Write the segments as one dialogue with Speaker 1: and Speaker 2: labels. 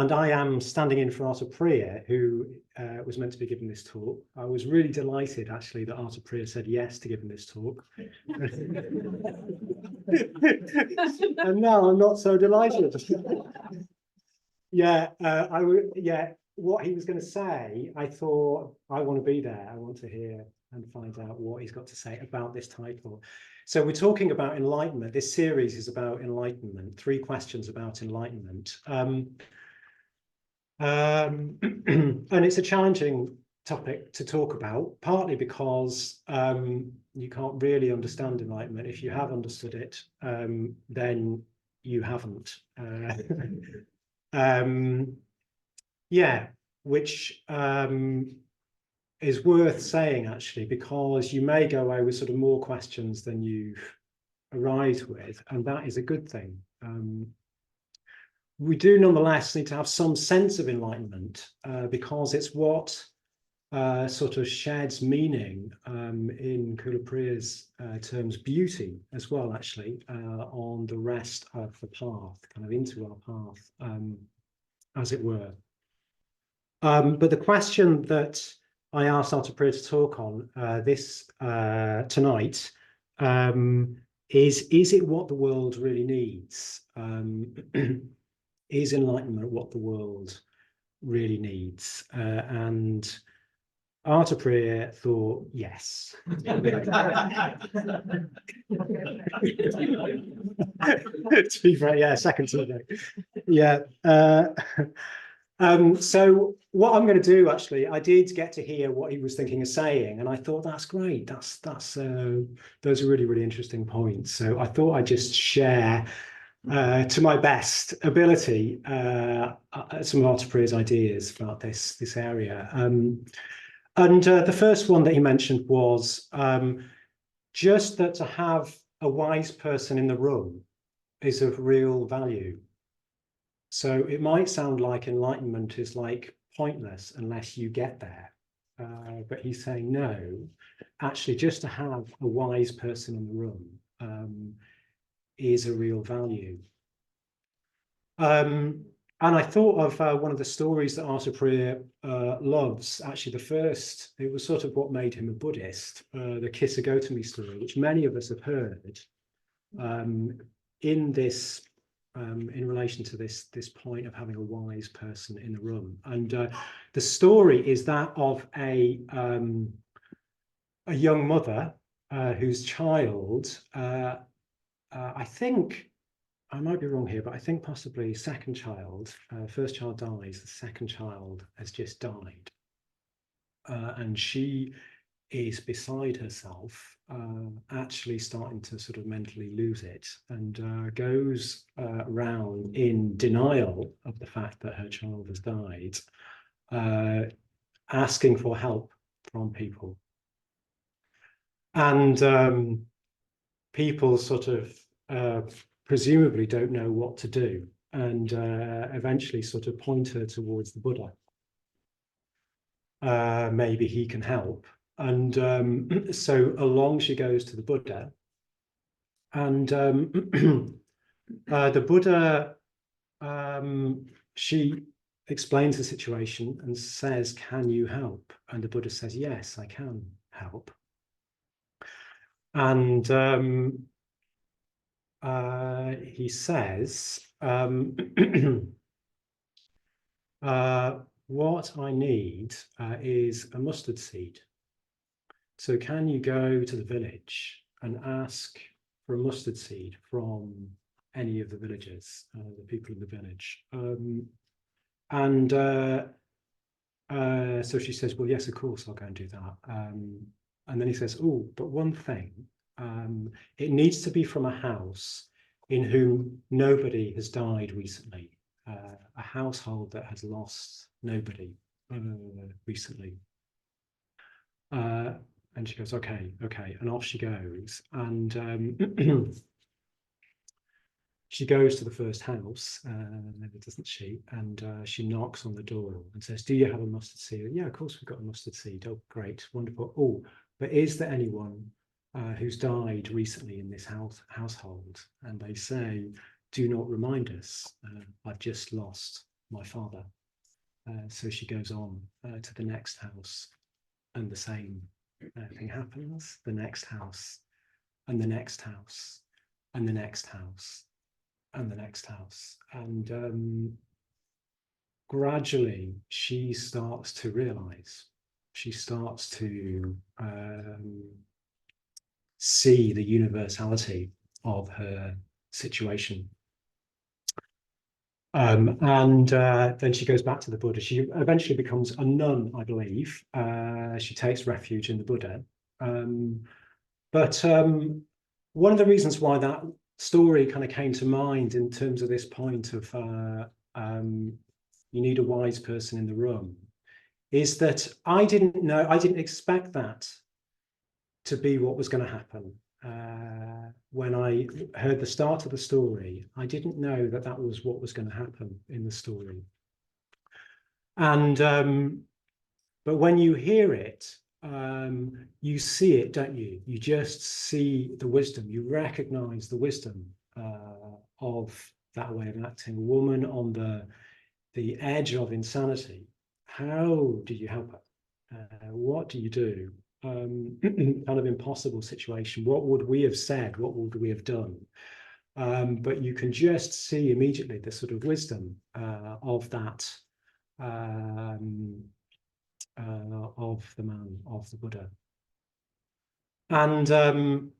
Speaker 1: And I am standing in for Arthur Priya, who was meant to be giving this talk. I was really delighted, actually, that Arthur Priya said yes to giving this talk. And now I'm not so delighted. Yeah, what he was going to say, I thought, I want to be there. I want to hear and find out what he's got to say about this title. So we're talking about enlightenment. This series is about enlightenment, 3 questions about enlightenment. And it's a challenging topic to talk about, partly because you can't really understand enlightenment. If you have understood it, then you haven't. Yeah, which is worth saying, actually, because you may go away with sort of more questions than you arise with, and that is a good thing. We do nonetheless need to have some sense of enlightenment because it's what sort of sheds meaning in Kulapriya's terms, beauty as well, actually, on the rest of the path, kind of into our path, as it were. But the question that I asked Arthur Priya to talk on tonight is it what the world really needs? Is enlightenment what the world really needs? And Arthur Priya thought yes. To be fair, yeah, second today. Yeah. So what I'm going to do, actually, I did get to hear what he was thinking of saying, and I thought that's great. Those are really, really interesting points. So I thought I'd just share to my best ability some of Arthur Priya's ideas about this area. And the first one that he mentioned was just that to have a wise person in the room is of real value. So it might sound like enlightenment is like pointless unless you get there. But he's saying no, actually just to have a wise person in the room is a real value. And I thought of one of the stories that Arthur Priya loves. Actually, it was sort of what made him a Buddhist, the Kisagotami story, which many of us have heard in relation to this point of having a wise person in the room. And the story is that of a young mother whose child, I think, I might be wrong here, but I think possibly second child, first child dies, the second child has just died. And she is beside herself, actually starting to sort of mentally lose it, and goes around in denial of the fact that her child has died, asking for help from people. And people sort of presumably don't know what to do, and eventually sort of point her towards the Buddha. Maybe he can help. And so along she goes to the Buddha, and the Buddha, she explains the situation and says, "Can you help?" And the Buddha says, "Yes, I can help." And he says, what I need is a mustard seed. So can you go to the village and ask for a mustard seed from any of the villagers, the people in the village? So she says, well, yes, of course, I'll go and do that. And then he says, oh, but one thing, it needs to be from a house in whom nobody has died recently, a household that has lost nobody recently. And she goes, okay. And off she goes. And she goes to the first house, doesn't she? And she knocks on the door and says, do you have a mustard seed? Yeah, of course we've got a mustard seed. Oh, great, wonderful. Oh, but is there anyone who's died recently in this household? And they say, do not remind us. I've just lost my father. So she goes on to the next house, and the same thing happens. The next house, and the next house, and the next house, and the next house. And gradually she starts to realize, she starts to see the universality of her situation. And then she goes back to the Buddha. She eventually becomes a nun, I believe. She takes refuge in the Buddha. But one of the reasons why that story kind of came to mind in terms of this point of you need a wise person in the room is that I didn't know, I didn't expect that to be what was going to happen. When I heard the start of the story, I didn't know that that was what was going to happen in the story. And but when you hear it, you see it, don't you? You just see the wisdom. You recognize the wisdom of that way of acting. A woman on the edge of insanity. How do you help her? What do you do? Kind of impossible situation. What would we have said? What would we have done? But you can just see immediately the sort of wisdom of that, of the man, of the Buddha. And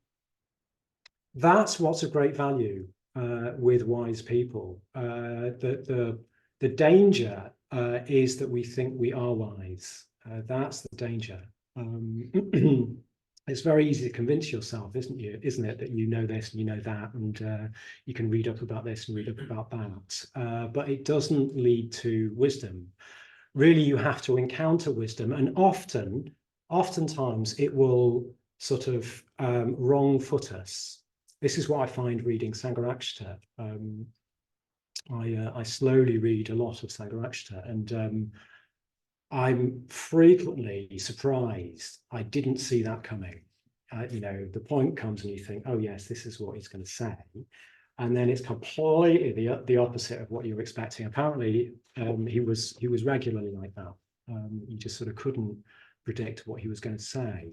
Speaker 1: that's what's of great value with wise people. The danger is that we think we are wise. That's the danger. It's very easy to convince yourself, isn't it, that you know this and you know that, and you can read up about this and read up about that, but it doesn't lead to wisdom. Really, you have to encounter wisdom, and oftentimes it will sort of wrong-foot us. This is what I find reading Sangharakshita. I slowly read a lot of Sangharakshita, and I'm frequently surprised. I didn't see that coming. The point comes and you think, oh yes, this is what he's going to say. And then it's completely the opposite of what you're expecting. Apparently, he was regularly like that. You just sort of couldn't predict what he was going to say.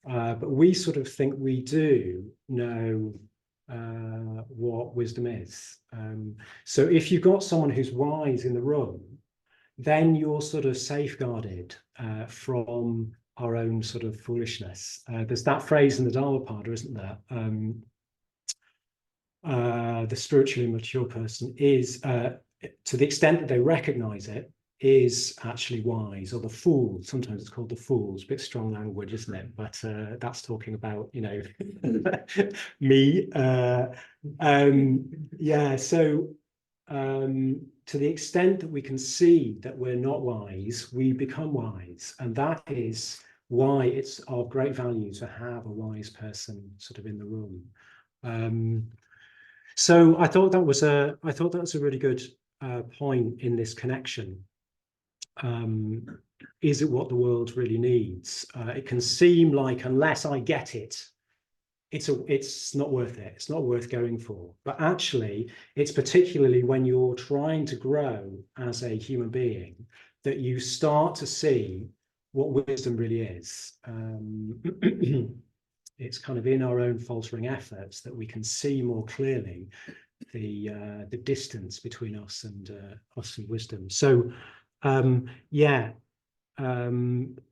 Speaker 1: But we sort of think we do know what wisdom is. So if you've got someone who's wise in the room, then you're sort of safeguarded from our own sort of foolishness. There's that phrase in the Dhammapada, isn't there? The spiritually mature person is, to the extent that they recognize it, is actually wise, or the fool. Sometimes it's called the fools. A bit strong language, isn't it? But that's talking about, me. Yeah, so to the extent that we can see that we're not wise, we become wise. And that is why it's of great value to have a wise person sort of in the room. So I thought that was a really good point in this connection. Is it what the world really needs? It can seem like, unless I get it, it's not worth it. It's not worth going for. But actually, it's particularly when you're trying to grow as a human being that you start to see what wisdom really is. It's kind of in our own faltering efforts that we can see more clearly the distance between us and wisdom. So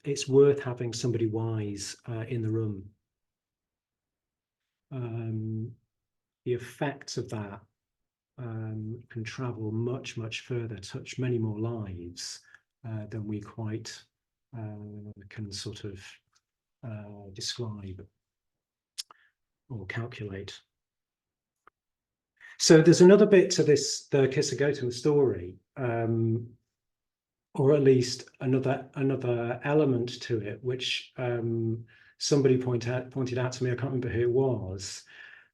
Speaker 1: it's worth having somebody wise in the room. The effects of that can travel much, much further, touch many more lives than we quite can sort of describe or calculate. So there's another bit to this, the Kisagotama story, or at least another element to it, which somebody pointed out to me. I can't remember who it was,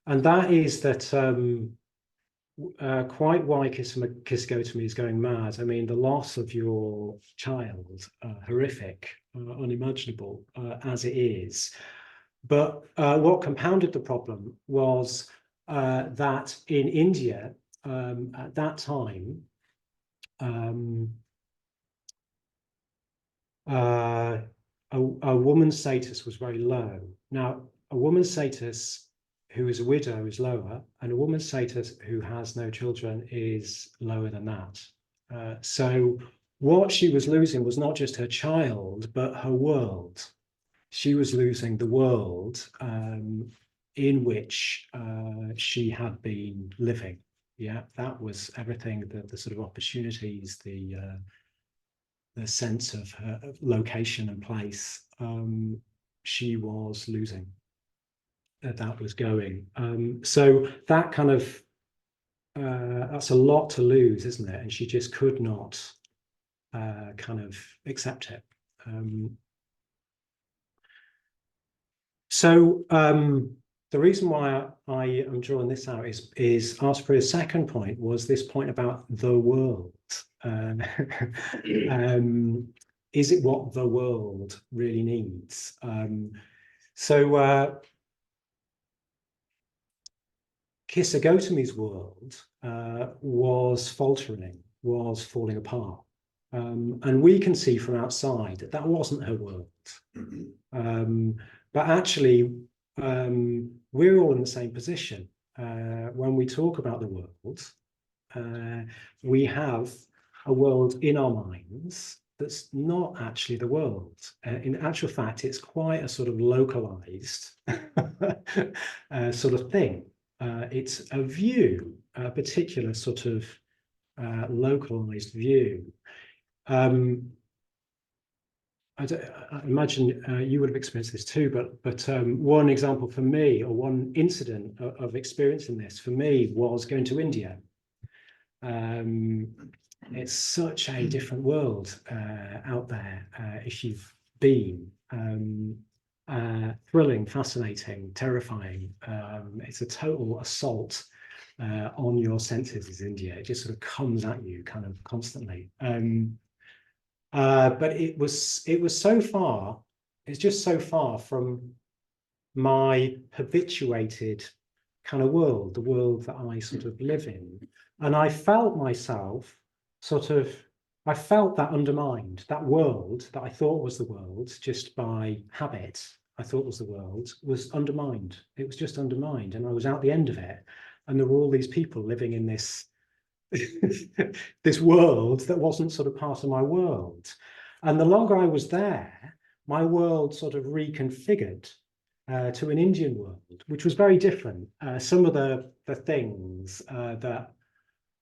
Speaker 1: and that is that quite why Kisagotami is going mad. I mean, the loss of your child, horrific, unimaginable as it is. But what compounded the problem was that in India at that time, a woman's status was very low. Now, a woman's status who is a widow is lower, and a woman's status who has no children is lower than that. So what she was losing was not just her child, but her world. She was losing the world in which she had been living. Yeah, that was everything, the sort of opportunities, the sense of her location and place she was losing. That was going. So that kind of, that's a lot to lose, isn't it? And she just could not kind of accept it. So the reason why I am drawing this out is Aspria's second point was this point about the world. Is it what the world really needs? Kissa Gautami's world was faltering, was falling apart. And we can see from outside that that wasn't her world. But actually, we're all in the same position. When we talk about the world, we have a world in our minds that's not actually the world. In actual fact, it's quite a sort of localized sort of thing. It's a view, a particular sort of localized view. I imagine you would have experienced this too, but one example for me, or one incident of experiencing this for me, was going to India. It's such a different world out there if you've been. Thrilling, fascinating, terrifying. It's a total assault on your senses, is India. It just sort of comes at you kind of constantly. But it was so far, it's just so far from my habituated kind of world, the world that I sort of live in. And I felt myself I felt that undermined, that world that I thought was the world, just by habit, I thought was the world, was undermined. It was just undermined. And I was out the end of it. And there were all these people living in this this world that wasn't sort of part of my world. And the longer I was there, my world sort of reconfigured to an Indian world, which was very different. Some of the things that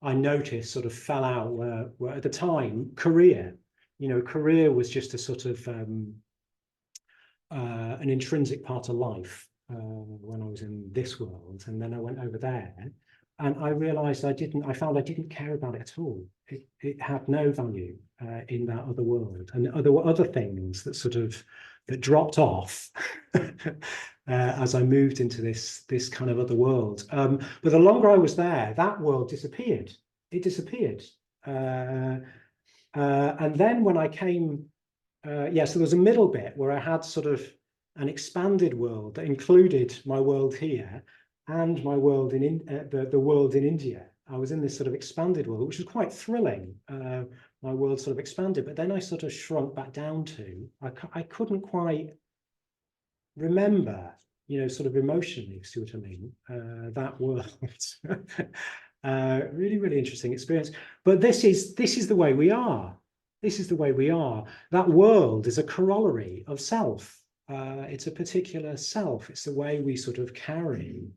Speaker 1: I noticed sort of fell out were at the time career. You know, career was just a sort of an intrinsic part of life when I was in this world, and then I went over there. And I realized I found I didn't care about it at all. It had no value in that other world. And there were other things that dropped off as I moved into this kind of other world. But the longer I was there, that world disappeared. It disappeared. And then when I came, so there was a middle bit where I had sort of an expanded world that included my world here and my world the world in India. I was in this sort of expanded world, which was quite thrilling. My world sort of expanded, but then I sort of shrunk back down to, I couldn't quite remember, you know, sort of emotionally, see what I mean, that world. Really, really interesting experience. But this is the way we are. This is the way we are. That world is a corollary of self. It's a particular self. It's the way we sort of carry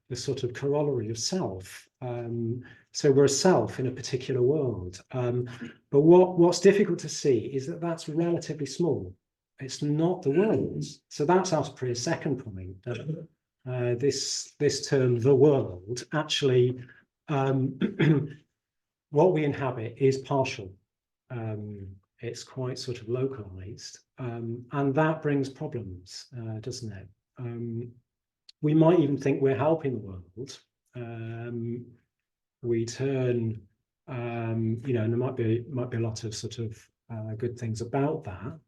Speaker 1: the sort of corollary of self. So we're a self in a particular world. But what's difficult to see is that that's relatively small. It's not the world. So that's Aspria's second point. This term, the world, actually, what we inhabit is partial. It's quite sort of localized, and that brings problems, doesn't it? We might even think we're helping the world. We turn, you know, and there might be a lot of sort of good things about that,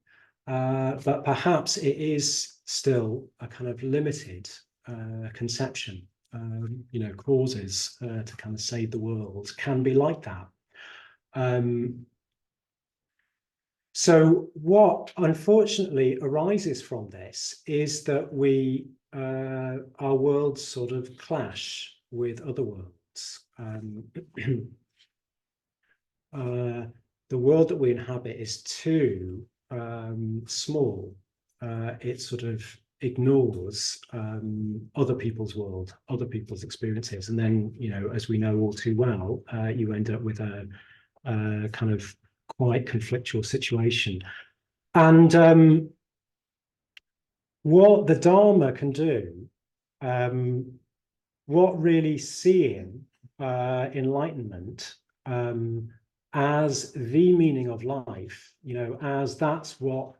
Speaker 1: but perhaps it is still a kind of limited conception causes to kind of save the world can be like that. So what unfortunately arises from this is that our worlds sort of clash with other worlds. The world that we inhabit is too small. It sort of ignores other people's world, other people's experiences, and then, as we know all too well, you end up with a kind of quite conflictual situation. And what the Dharma can do, what really seeing enlightenment as the meaning of life, as that's what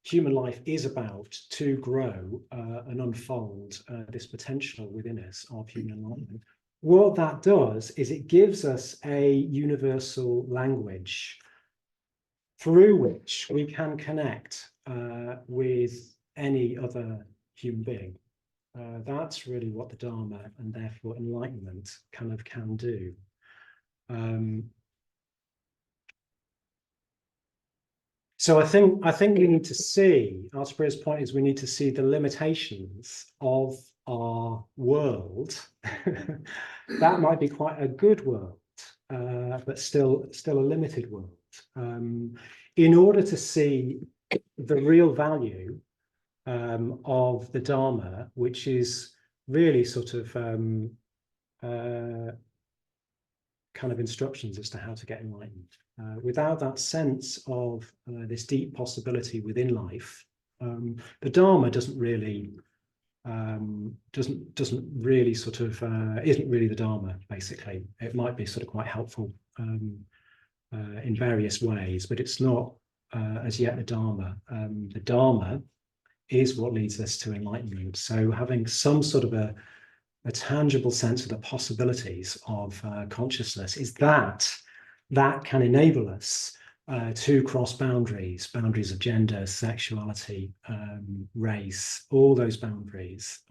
Speaker 1: human life is about, to grow and unfold this potential within us of human enlightenment. What that does is it gives us a universal language through which we can connect with any other human being. That's really what the Dharma, and therefore enlightenment, kind of can do. So I think we need to see, Asperger's point is, we need to see the limitations of our world. That might be quite a good world, but still a limited world. In order to see the real value of the Dharma, which is really sort of kind of instructions as to how to get enlightened. Without that sense of this deep possibility within life, the Dharma isn't really the Dharma, basically. It might be sort of quite helpful in various ways, but it's not as yet the Dharma. The Dharma is what leads us to enlightenment. So having some sort of a tangible sense of the possibilities of consciousness is that can enable us to cross boundaries of gender, sexuality, race, all those boundaries.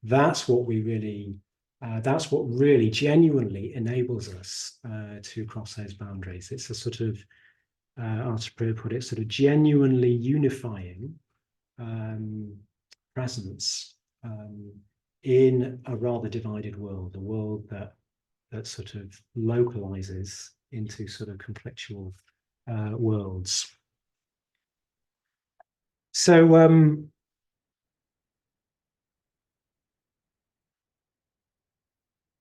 Speaker 1: That's what really genuinely enables us to cross those boundaries. It's a sort of, Arthur put it, sort of genuinely unifying presence in a rather divided world, a world that sort of localizes into sort of conflictual worlds. So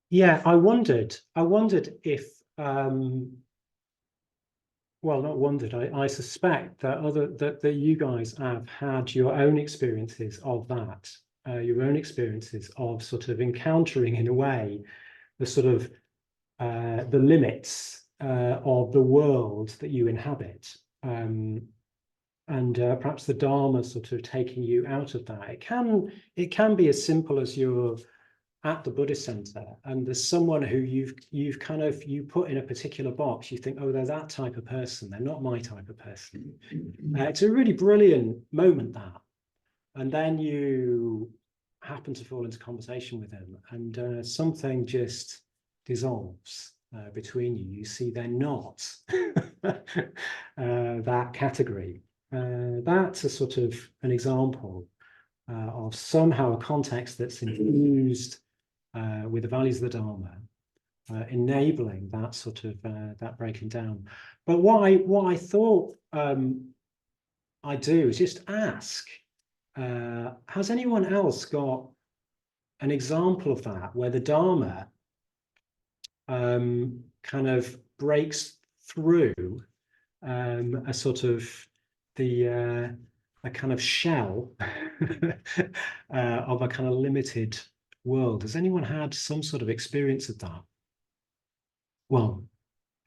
Speaker 1: yeah, I wondered if well, not wondered, I suspect that that you guys have had your own experiences of that, your own experiences of sort of encountering, in a way, the sort of the limits of the world that you inhabit, and perhaps the Dharma sort of taking you out of that. It can be as simple as you're at the Buddhist center and there's someone who you've kind of, you put in a particular box. You think, oh, they're that type of person, they're not my type of person. It's a really brilliant moment, that. And then you happen to fall into conversation with them, and something just dissolves between you. You see they're not that category. That's a sort of an example of somehow a context that's infused with the values of the Dharma, enabling that sort of that breaking down. But what I thought I'd do is just ask, has anyone else got an example of that, where the Dharma kind of breaks through a sort of a kind of shell of a kind of limited world? Has anyone had some sort of experience of that? Well,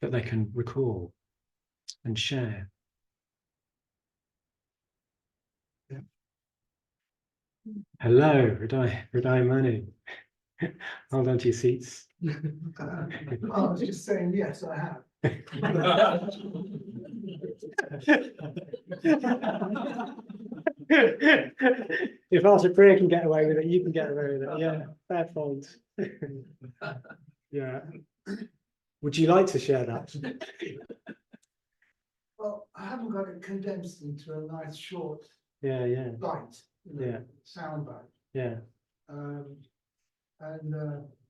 Speaker 1: that they can recall and share. Yeah. Hello, Hriday Manu. Hold on to your seats.
Speaker 2: I was just saying, yes, I have.
Speaker 1: If Arthur Priya can get away with it, you can get away with it. Yeah, fair point. Yeah. Would you like to share that?
Speaker 2: Well, I haven't got it condensed into a nice short
Speaker 1: Yeah, yeah,
Speaker 2: bite,
Speaker 1: yeah,
Speaker 2: sound bite.
Speaker 1: yeah.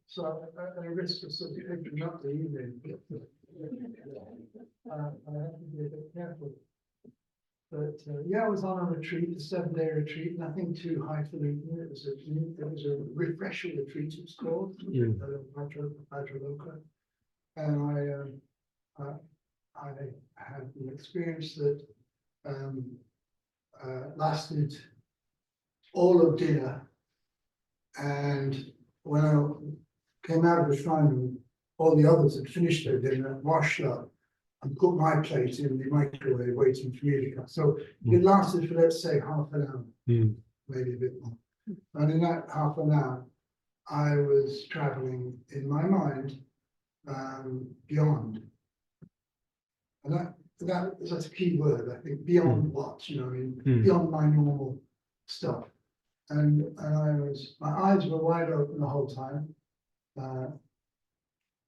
Speaker 2: So at a risk of sort of opening up the evening, I have to be a bit careful. But yeah, I was on a retreat, a 7-day retreat, nothing too highfalutin. It was a refresher retreat, it's called, Vajraloka. And I had an experience that lasted all of dinner. And when I came out of the shrine room, all the others had finished their dinner, washed up, and put my plate in the microwave waiting for me to come. So it lasted for, let's say, half an hour, maybe a bit more. And in that half an hour, I was traveling in my mind beyond. And that's a key word, I think, beyond what, beyond my normal stuff. And my eyes were wide open the whole time.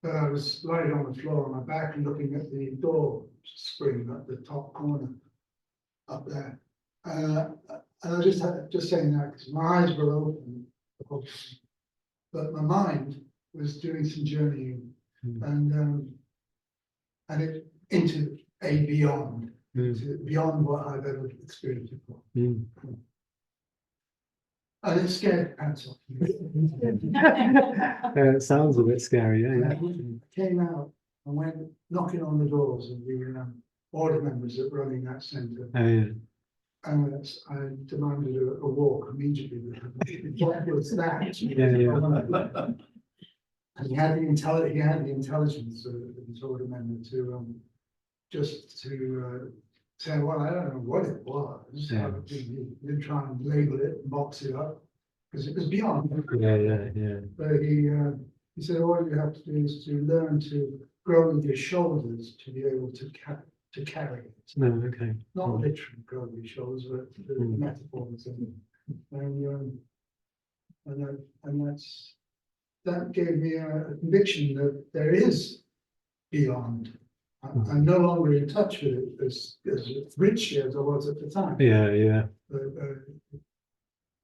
Speaker 2: But I was lying on the floor on my back and looking at the door spring at the top corner up there. And I was just saying that because my eyes were open the whole time. But my mind was doing some journeying and it into a beyond, beyond what I've ever experienced before. And it scared the pants off me.
Speaker 1: It sounds a bit scary, yeah.
Speaker 2: Came out and went knocking on the doors of the order members that were running that centre.
Speaker 1: Oh, yeah.
Speaker 2: And I demanded a walk immediately. What was that?
Speaker 1: Yeah.
Speaker 2: And he had the intelligence of his order member to just to say, well, I don't know what it was.
Speaker 1: Yeah.
Speaker 2: He didn't try and label it, box it up, because it was beyond.
Speaker 1: Yeah.
Speaker 2: But he said, all you have to do is to learn to grow with your shoulders to be able to carry it.
Speaker 1: No, okay.
Speaker 2: Not literally grow with your shoulders, but the metaphors and that gave me a conviction that there is beyond. I'm no longer in touch with it as richly as I was at the time.
Speaker 1: Yeah.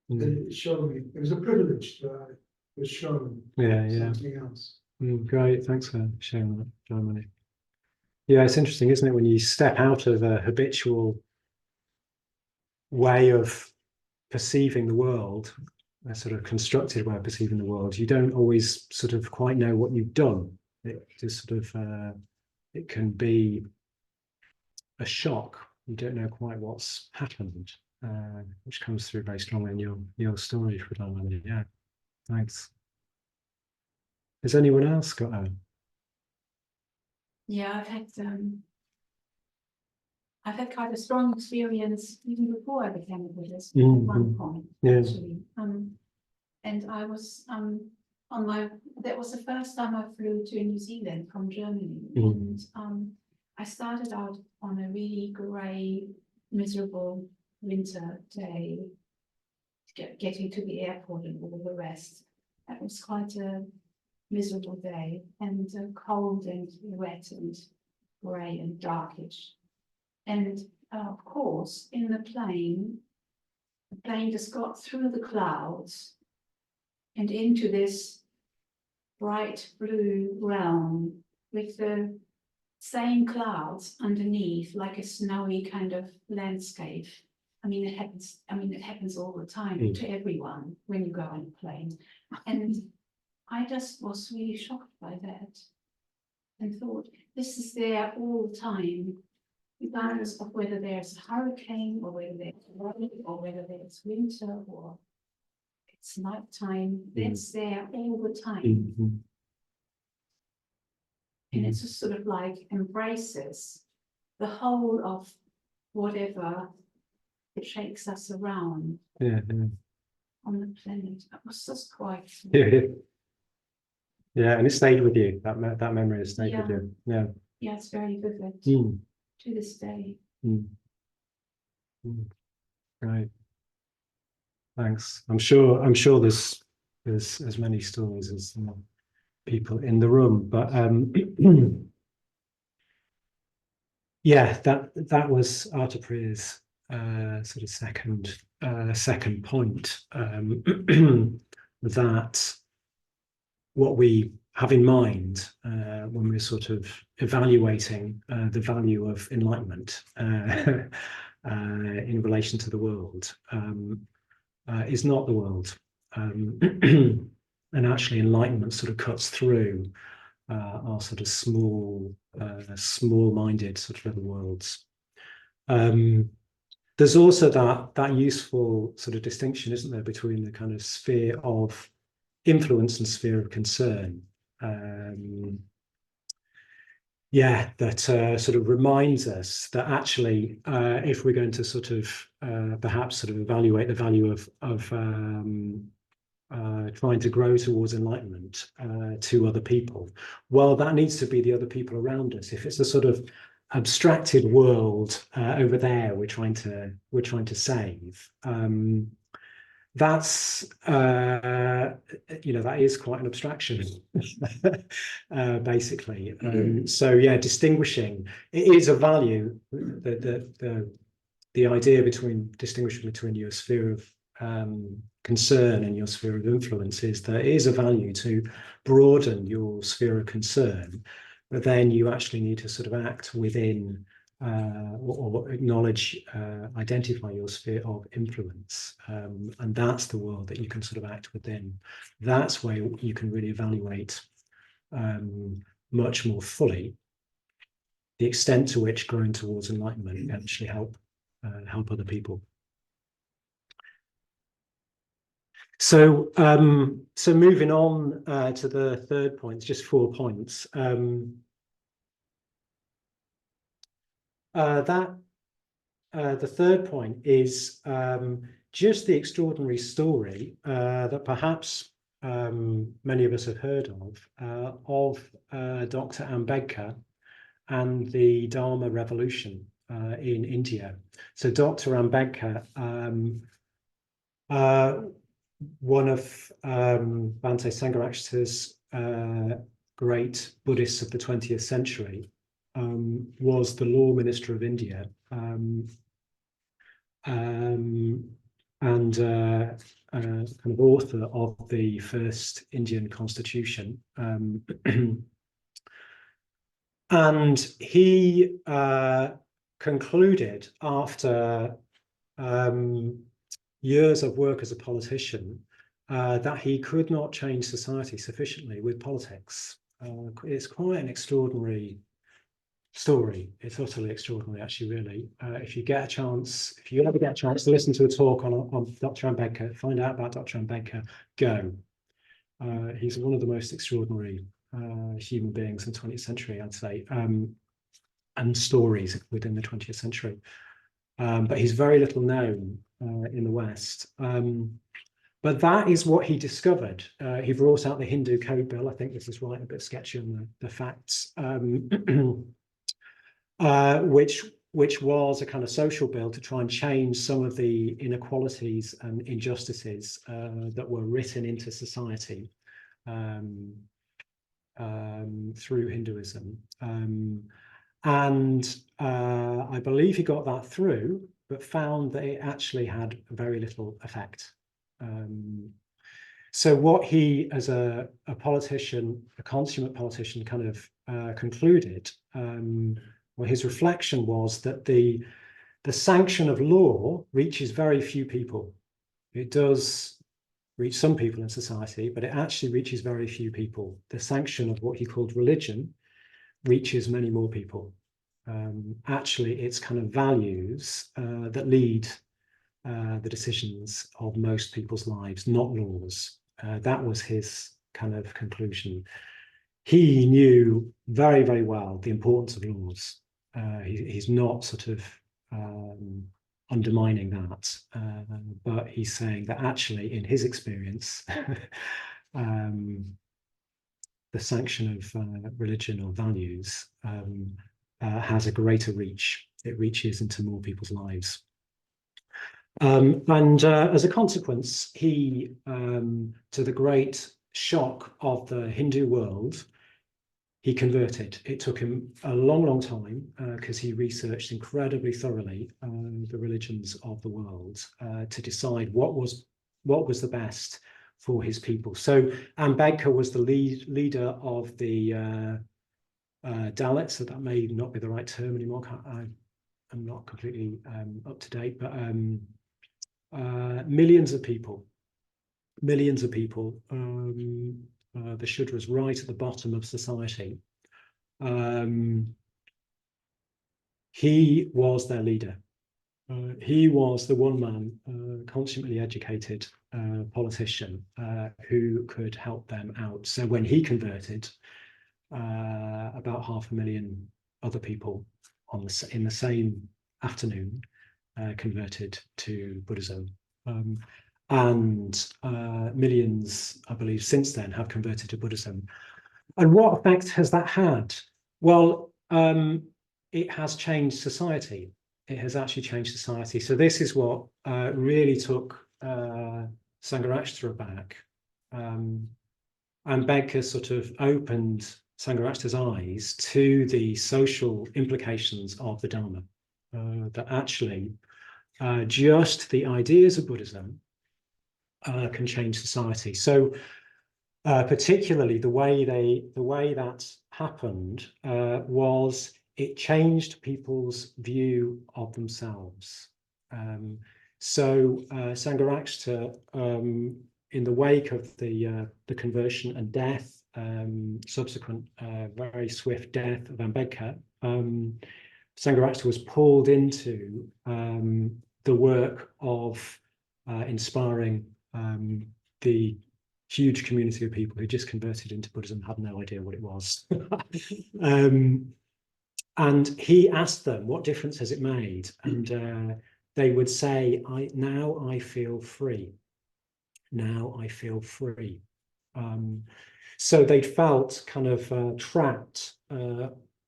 Speaker 2: It showed me, it was a privilege that I was shown something else.
Speaker 1: Great, thanks for sharing that, Dharma. Yeah, it's interesting, isn't it, when you step out of a habitual way of perceiving the world, a sort of constructed way of perceiving the world, you don't always sort of quite know what you've done. It just sort of it can be a shock. You don't know quite what's happened, which comes through very strongly in your story, Fridolin. Yeah, thanks. Has anyone else got a?
Speaker 3: Yeah, I've had quite a strong experience even before I became a Buddhist at one point, actually. And I was that was the first time I flew to New Zealand from Germany. And I started out on a really grey, miserable winter day, getting to the airport and all the rest. That was quite a miserable day, and cold and wet and grey and darkish. And of course, in the plane just got through the clouds and into this bright blue realm with the same clouds underneath, like a snowy kind of landscape. I mean, it happens all the time to everyone when you go on a plane. And I just was really shocked by that and thought, this is there all the time, regardless of whether there's a hurricane or whether there's rain or whether there's winter or it's nighttime. It's there all the time. And it's just sort of like embraces the whole of whatever it shakes us around on the planet. That was just quite.
Speaker 1: Yeah, and it stayed with you. That memory has stayed with you.
Speaker 3: Yeah, it's very vivid to this day.
Speaker 1: Right. Thanks. I'm sure there's as many stories as people in the room, but yeah, that was Artapriya's sort of second point, that what we have in mind when we're sort of evaluating the value of enlightenment in relation to the world is not the world. And actually enlightenment sort of cuts through our sort of small-minded sort of little worlds. There's also that useful sort of distinction, isn't there, between the kind of sphere of influence and sphere of concern. Yeah, that sort of reminds us that actually, if we're going to sort of perhaps sort of evaluate the value of trying to grow towards enlightenment to other people, well, that needs to be the other people around us. If it's a sort of abstracted world over there we're trying to save, that's that is quite an abstraction, basically. So yeah, distinguishing, it is a value. The idea distinguishing between your sphere of concern and your sphere of influence is that it is a value to broaden your sphere of concern, but then you actually need to sort of act within or acknowledge, identify your sphere of influence. And that's the world that you can sort of act within. That's where you can really evaluate much more fully the extent to which growing towards enlightenment can actually help other people. So moving on to the third point, just 4 points. The third point is just the extraordinary story that perhaps many of us have heard of Dr. Ambedkar and the Dharma revolution in India. So Dr. Ambedkar, one of Bhante Sangharakshita's great Buddhists of the 20th century, was the law minister of India, and kind of author of the first Indian constitution. And he concluded, after years of work as a politician, that he could not change society sufficiently with politics. It's quite an extraordinary story. It's utterly extraordinary, actually, really. If you ever get a chance to listen to a talk on Dr. Ambedkar, find out about Dr. Ambedkar, go. He's one of the most extraordinary human beings in the 20th century, I'd say, and stories within the 20th century. But he's very little known in the West. But that is what he discovered. He brought out the Hindu Code Bill. I think this is right, a bit sketchy on the facts, which was a kind of social bill to try and change some of the inequalities and injustices that were written into society through Hinduism. And I believe he got that through, but found that it actually had very little effect. So what he, as a politician, a consummate politician, kind of concluded, well, his reflection was that the sanction of law reaches very few people. It does reach some people in society, but it actually reaches very few people. The sanction of what he called religion reaches many more people. Actually, it's kind of values that lead the decisions of most people's lives, not laws. That was his kind of conclusion. He knew very, very well the importance of laws. He's not sort of undermining that, but he's saying that actually, in his experience, the sanction of religion or values has a greater reach. It reaches into more people's lives. And as a consequence, he, to the great shock of the Hindu world, he converted. It took him a long, long time because he researched incredibly thoroughly the religions of the world to decide what was the best for his people. So Ambedkar was the leader of the Dalits, so that may not be the right term anymore. I'm not completely up to date, but millions of people. The Shudras right at the bottom of society. He was their leader. He was the one man, consummately educated politician who could help them out. So when he converted, about 500,000 other people in the same afternoon converted to Buddhism. And millions, I believe, since then have converted to Buddhism. And what effect has that had? Well, it has changed society. It has actually changed society. So this is what really took Sangharakshita back. And Ambedkar sort of opened Sangharakshita's eyes to the social implications of the Dharma. That actually just the ideas of Buddhism can change society. So particularly the way that happened was it changed people's view of themselves. So Sangharakshita, in the wake of the conversion and death, subsequent very swift death of Ambedkar, Sangharakshita was pulled into the work of inspiring the huge community of people who just converted into Buddhism, had no idea what it was. And he asked them, what difference has it made? And they would say, now I feel free. Now I feel free. So they'd felt kind of trapped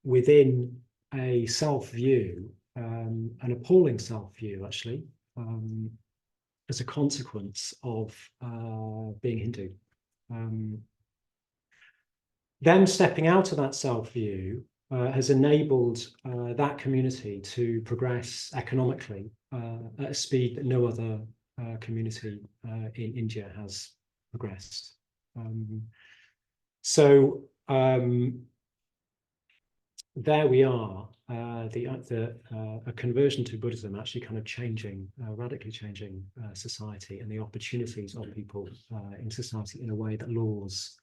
Speaker 1: within a self-view, an appalling self-view, actually, as a consequence of being Hindu. Them stepping out of that self-view has enabled that community to progress economically at a speed that no other community in India has progressed. So there we are, a conversion to Buddhism actually kind of changing, radically changing society and the opportunities of people in society in a way that laws,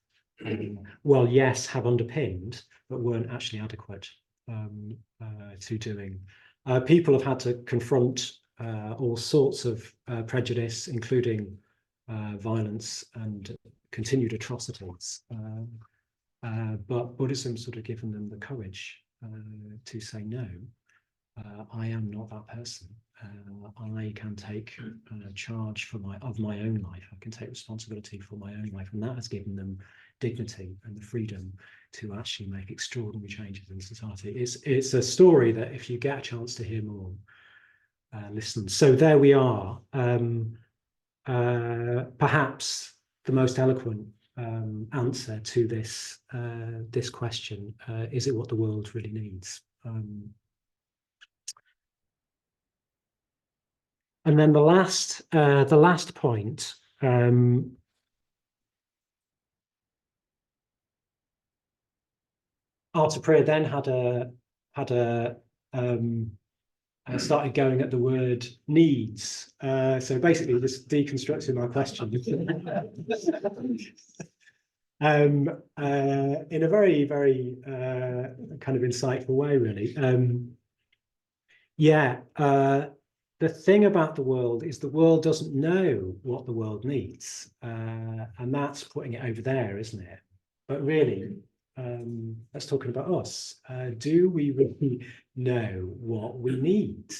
Speaker 1: well, yes, have underpinned, but weren't actually adequate to doing. People have had to confront all sorts of prejudice, including violence and continued atrocities. But Buddhism sort of given them the courage to say, no, I am not that person. I can take charge of my own life. I can take responsibility for my own life. And that has given them dignity and the freedom to actually make extraordinary changes in society. It's a story that if you get a chance to hear more, listen. So there we are. Perhaps the most eloquent answer to this this question: is it what the world really needs? And then the last point. Arta Priya then started going at the word needs. So basically, just deconstructing my question in a very, very kind of insightful way, really. The thing about the world is the world doesn't know what the world needs, and that's putting it over there, isn't it? But really, that's talking about us. Do we really know what we need?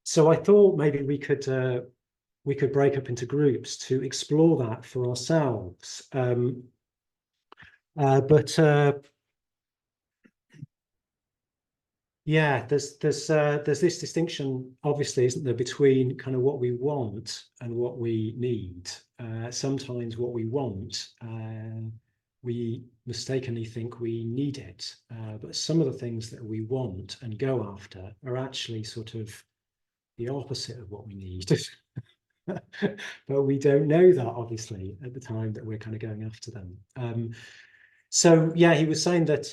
Speaker 1: So I thought maybe we could break up into groups to explore that for ourselves. Yeah, there's this distinction, obviously, isn't there, between kind of what we want and what we need. Sometimes what we want, we mistakenly think we need it, but some of the things that we want and go after are actually sort of the opposite of what we need. But we don't know that, obviously, at the time that we're kind of going after them. So yeah, he was saying that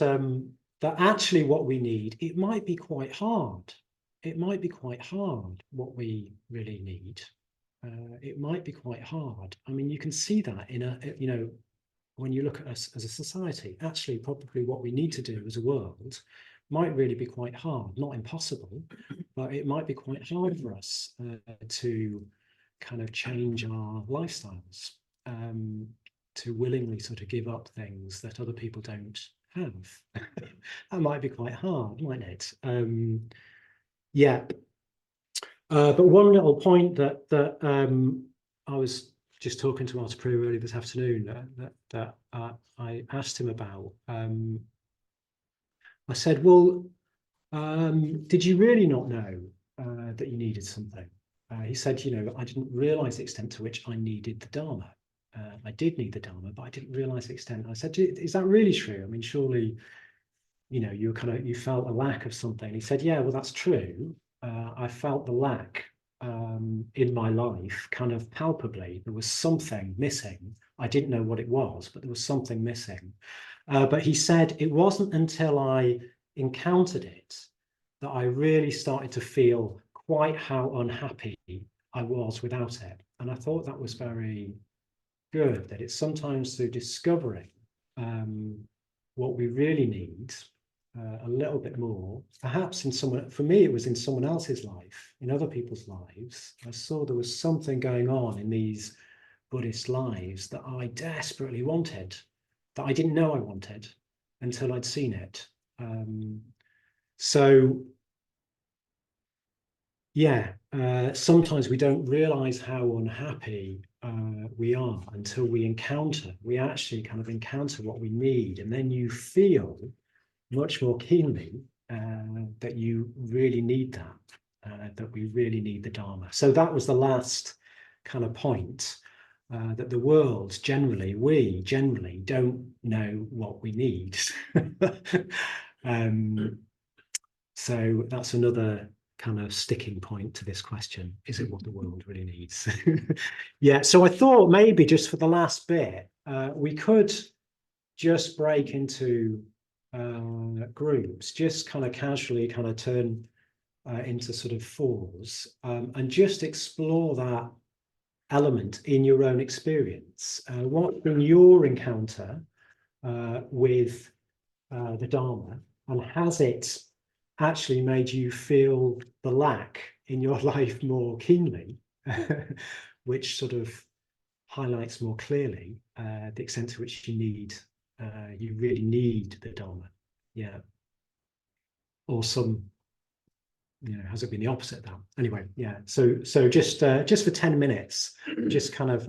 Speaker 1: that actually what we need, it might be quite hard. It might be quite hard what we really need. It might be quite hard. I mean, you can see that in when you look at us as a society, actually probably what we need to do as a world might really be quite hard, not impossible, but it might be quite hard for us to kind of change our lifestyles, to willingly sort of give up things that other people don't have. That might be quite hard, mightn't it? Yeah. But one little point that I was just talking to Arthur Prue earlier this afternoon that I asked him about. I said, well, did you really not know that you needed something? He said, I didn't realize the extent to which I needed the Dharma. I did need the Dharma, but I didn't realize the extent. I said, is that really true? I mean, surely, you felt a lack of something. He said, yeah, well, that's true. I felt the lack in my life kind of palpably. There was something missing. I didn't know what it was, but there was something missing. But he said it wasn't until I encountered it that I really started to feel quite how unhappy I was without it. And I thought that was very good, that it's sometimes through discovering what we really need a little bit more, perhaps for me, it was in someone else's life, in other people's lives. I saw there was something going on in these Buddhist lives that I desperately wanted, that I didn't know I wanted until I'd seen it. So yeah, sometimes we don't realize how unhappy we are until we actually kind of encounter what we need. And then you feel much more keenly that you really need that we really need the Dharma. So that was the last kind of point, that the world generally, we generally don't know what we need. So that's another kind of sticking point to this question. Is it what the world really needs? Yeah, so I thought maybe just for the last bit, we could just break into groups, just kind of casually kind of turn into sort of fours, and just explore that element in your own experience. What's been your encounter with the Dharma, and has it actually made you feel the lack in your life more keenly, which sort of highlights more clearly the extent to which you really need the Dharma. Yeah. Or has it been the opposite of that? Anyway, yeah. So just for 10 minutes, just kind of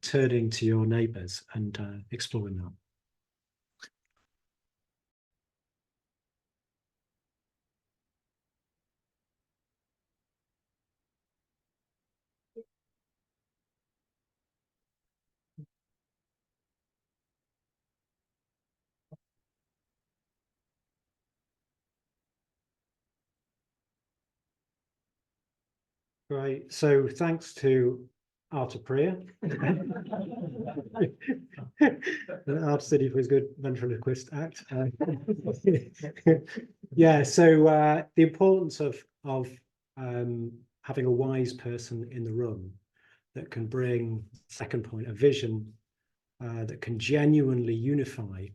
Speaker 1: turning to your neighbors and exploring that. Great. So thanks to Arthur Priya, Art City for his good ventriloquist act. Yeah. So the importance of having a wise person in the room that can bring, second point, a vision that can genuinely unify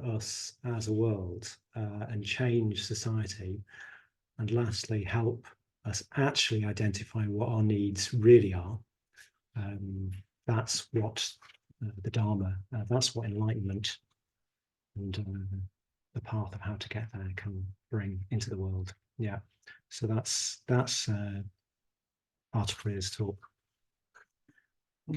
Speaker 1: us as a world and change society, and lastly, help us actually identify what our needs really are. That's what the Dharma, that's what enlightenment and the path of how to get there can bring into the world. Yeah. So that's Arthur Priya's talk.